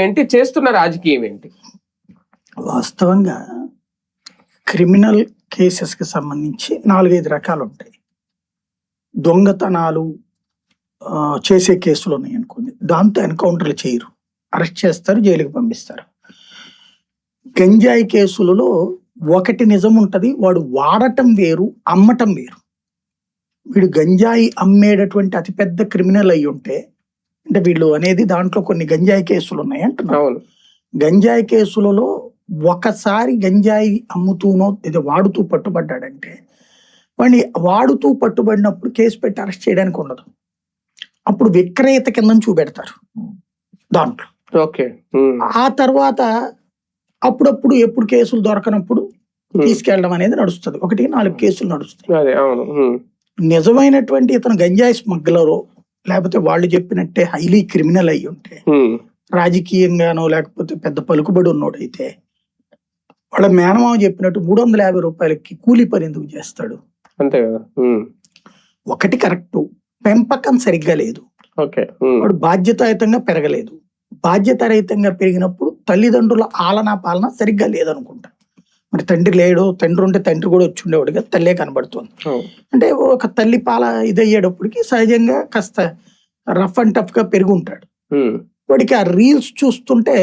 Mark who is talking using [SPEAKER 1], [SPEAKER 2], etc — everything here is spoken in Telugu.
[SPEAKER 1] ఏంటి చేస్తున్న రాజకీయం ఏంటి?
[SPEAKER 2] వాస్తవంగా క్రిమినల్ కేసెస్కి సంబంధించి 4-5 రకాలు ఉంటాయి. దొంగతనాలు చేసే కేసులు ఉన్నాయి అనుకోండి, దాంతో ఎన్కౌంటర్లు చేయరు, అరెస్ట్ చేస్తారు, జైలుకి పంపిస్తారు. గంజాయి కేసులలో ఒకటి నిజం ఉంటుంది, వాడు వాడటం వేరు, అమ్మటం వేరు. వీడు గంజాయి అమ్మేటటువంటి అతిపెద్ద క్రిమినల్ అయి ఉంటే, అంటే వీళ్ళు అనేది దాంట్లో కొన్ని గంజాయి కేసులు ఉన్నాయి అంటున్నారు. గంజాయి కేసులలో ఒకసారి గంజాయి అమ్ముతూనో ఇది వాడుతూ పట్టుబడ్డాడంటే, వాడిని వాడుతూ పట్టుబడినప్పుడు కేసు పెట్టి అరెస్ట్ చేయడానికి ఉండదు. అప్పుడు విక్రేత కింద చూపెడతారు దాంట్లో. ఆ తర్వాత అప్పుడప్పుడు ఎప్పుడు కేసులు దొరకనప్పుడు తీసుకెళ్ళడం అనేది నడుస్తుంది. 1-4 కేసులు నడుస్తాయి. నిజమైనటువంటి ఇతను గంజాయి స్మగ్లరో లేకపోతే వాళ్ళు చెప్పినట్టే హైలీ క్రిమినల్ అయ్యి ఉంటే, రాజకీయంగానో లేకపోతే పెద్ద పలుకుబడి ఉన్నోడైతే, వాళ్ళ మేనమామ చెప్పినట్టు 350 రూపాయలకి కూలీ పని ఎందుకు చేస్తాడు?
[SPEAKER 1] అంతే కదా.
[SPEAKER 2] ఒకటి కరెక్ట్, పెంపకం సరిగ్గా లేదు, వాడు బాధ్యతాయుతంగా పెరగలేదు. బాధ్యతారహితంగా పెరిగినప్పుడు తల్లిదండ్రుల ఆలనా పాలన సరిగ్గా లేదనుకుంటా. మరి తండ్రి లేడు, తండ్రి ఉంటే తండ్రి కూడా వచ్చి ఉండేవాడుగా, తల్లే కనబడుతుంది. అంటే ఒక తల్లి పాల ఇదయ్యేటప్పటికి సహజంగా కాస్త రఫ్ అండ్ టఫ్ గా పెరిగి ఉంటాడు. వాడికి ఆ రీల్స్ చూస్తుంటే